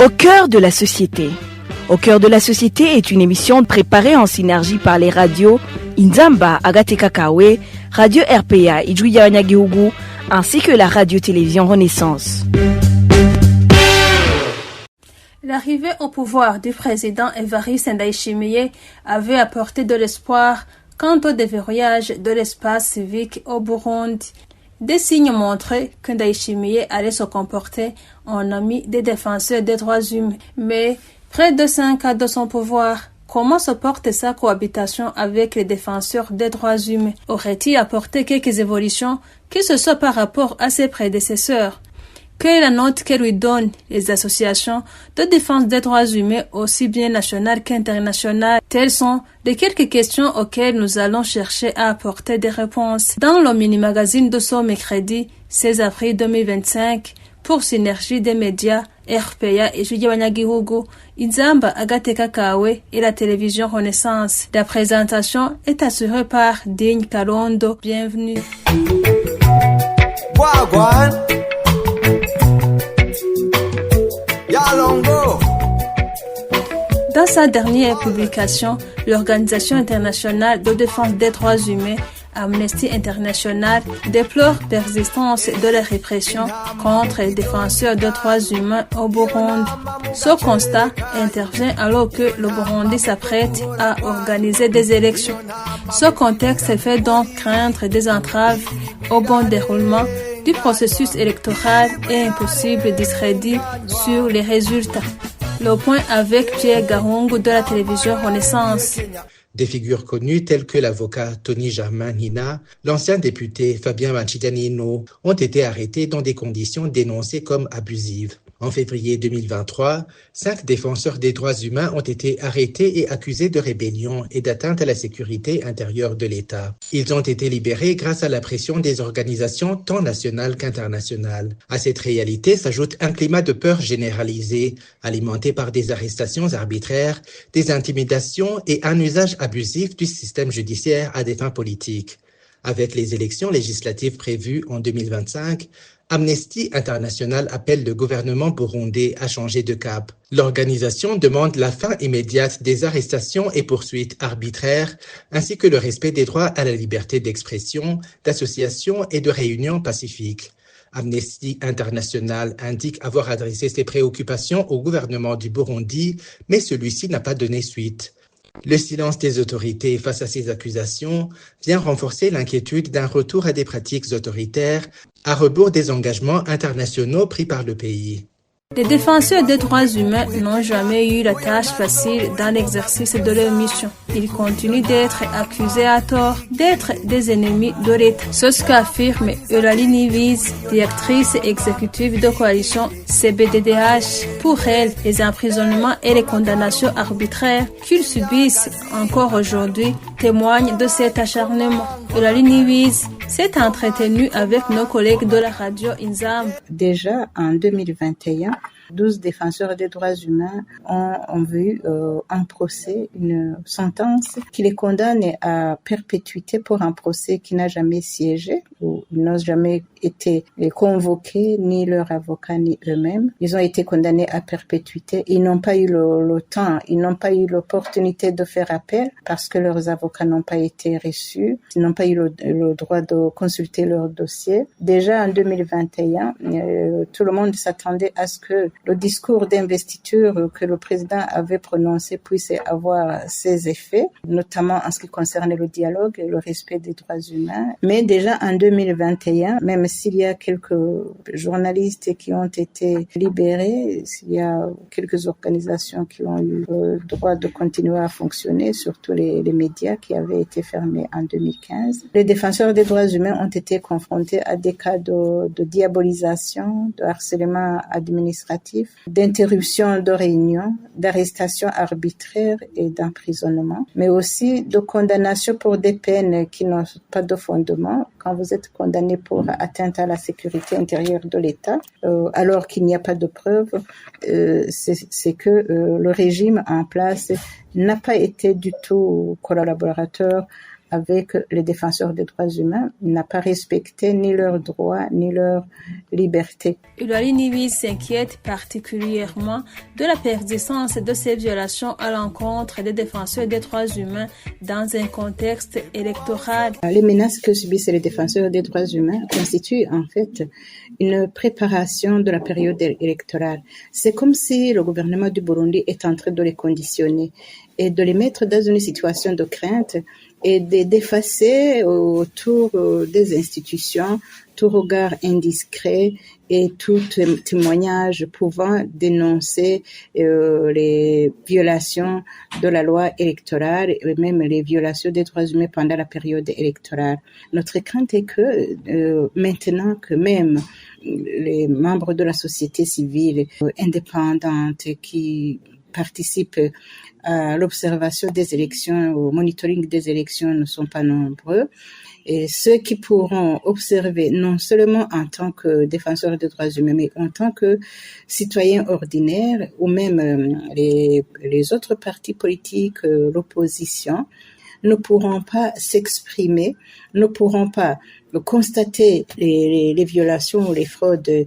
Au cœur de la société. Au cœur de la société est une émission préparée en synergie par les radios Inzamba Agateka Kawe, Radio RPA Ijwi Yabanyagihugu, ainsi que la radio-télévision Renaissance. L'arrivée au pouvoir du président Evariste Ndayishimiye avait apporté de l'espoir quant au déverrouillage de l'espace civique au Burundi. Des signes montraient que Ndayishimiye allait se comporter en ami des défenseurs des droits humains. Mais près de 5 ans de son pouvoir, comment se porte sa cohabitation avec les défenseurs des droits humains? Aurait-il apporté quelques évolutions, que ce soit par rapport à ses prédécesseurs? Quelle est la note que lui donnent les associations de défense des droits humains, aussi bien nationales qu'internationales? Telles sont les quelques questions auxquelles nous allons chercher à apporter des réponses dans le mini-magazine de ce mercredi 16 avril 2025 pour Synergie des médias, RPA et Ijwi Yabanyagihugu, Inzamba Agateka Kawe et la télévision Renaissance. La présentation est assurée par Digne Kalondo. Bienvenue. Dans sa dernière publication, l'Organisation internationale de défense des droits humains, Amnesty International, déplore la persistance de la répression contre les défenseurs des droits humains au Burundi. Ce constat intervient alors que le Burundi s'apprête à organiser des élections. Ce contexte fait donc craindre des entraves au bon déroulement du processus électoral et un possible discrédit sur les résultats. Le point avec Pierre Garungu de la télévision Renaissance. Des figures connues telles que l'avocat Tony Germain-Hina, l'ancien député Fabien Mancidanino ont été arrêtés dans des conditions dénoncées comme abusives. En février 2023, 5 défenseurs des droits humains ont été arrêtés et accusés de rébellion et d'atteinte à la sécurité intérieure de l'État. Ils ont été libérés grâce à la pression des organisations tant nationales qu'internationales. À cette réalité s'ajoute un climat de peur généralisé, alimenté par des arrestations arbitraires, des intimidations et un usage abusif du système judiciaire à des fins politiques. Avec les élections législatives prévues en 2025, Amnesty International appelle le gouvernement burundais à changer de cap. L'organisation demande la fin immédiate des arrestations et poursuites arbitraires, ainsi que le respect des droits à la liberté d'expression, d'association et de réunion pacifique. Amnesty International indique avoir adressé ses préoccupations au gouvernement du Burundi, mais celui-ci n'a pas donné suite. Le silence des autorités face à ces accusations vient renforcer l'inquiétude d'un retour à des pratiques autoritaires à rebours des engagements internationaux pris par le pays. Les défenseurs des droits humains n'ont jamais eu la tâche facile dans l'exercice de leur mission. Ils continuent d'être accusés à tort d'être des ennemis de l'État. C'est ce qu'affirme Eulalie Niviz, directrice exécutive de coalition CBDDH. Pour elle, les emprisonnements et les condamnations arbitraires qu'ils subissent encore aujourd'hui témoignent de cet acharnement. Eulalie Niviz s'est entretenue avec nos collègues de la radio Inzamba. Déjà en 2021, 12 défenseurs des droits humains ont vu un procès, une sentence qui les condamne à perpétuité pour un procès qui n'a jamais siégé, où ils n'ont jamais été convoqués, ni leurs avocats, ni eux-mêmes. Ils ont été condamnés à perpétuité. Ils n'ont pas eu le temps, ils n'ont pas eu l'opportunité de faire appel parce que leurs avocats n'ont pas été reçus. Ils n'ont pas eu le droit de consulter leur dossier. Déjà en 2021, tout le monde s'attendait à ce que le discours d'investiture que le président avait prononcé puisse avoir ses effets, notamment en ce qui concerne le dialogue et le respect des droits humains. Mais déjà en 2021, même s'il y a quelques journalistes qui ont été libérés, s'il y a quelques organisations qui ont eu le droit de continuer à fonctionner, surtout les médias qui avaient été fermés en 2015, les défenseurs des droits humains ont été confrontés à des cas de diabolisation, de harcèlement administratif, d'interruption de réunions, d'arrestation arbitraire et d'emprisonnement, mais aussi de condamnation pour des peines qui n'ont pas de fondement. Quand vous êtes condamné pour atteinte à la sécurité intérieure de l'État, alors qu'il n'y a pas de preuves, c'est que le régime en place n'a pas été du tout collaborateur avec les défenseurs des droits humains n'a pas respecté ni leurs droits ni leurs libertés. Hilary Nibi s'inquiète particulièrement de la persistance de ces violations à l'encontre des défenseurs des droits humains dans un contexte électoral. Les menaces que subissent les défenseurs des droits humains constituent en fait une préparation de la période électorale. C'est comme si le gouvernement du Burundi est en train de les conditionner et de les mettre dans une situation de crainte et d'effacer autour des institutions tout regard indiscret et tout témoignage pouvant dénoncer les violations de la loi électorale et même les violations des droits humains pendant la période électorale. Notre crainte est que maintenant que même les membres de la société civile indépendante qui participent à l'observation des élections, au monitoring des élections ne sont pas nombreux. Et ceux qui pourront observer, non seulement en tant que défenseurs des droits humains, mais en tant que citoyens ordinaires, ou même les autres partis politiques, l'opposition, ne pourront pas s'exprimer, ne pourront pas constater les violations ou les fraudes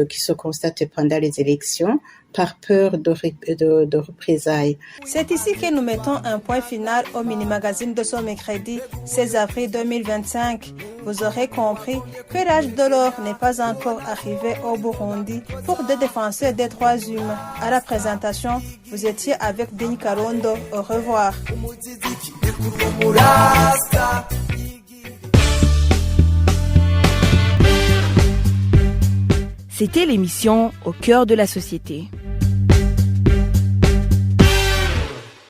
qui se constatent pendant les élections, par peur de représailles. C'est ici que nous mettons un point final au mini-magazine de ce mercredi 16 avril 2025. Vous aurez compris que l'âge de l'or n'est pas encore arrivé au Burundi pour des défenseurs des droits humains. À la présentation, vous étiez avec Denis Karondo. Au revoir. C'était l'émission Au cœur de la société.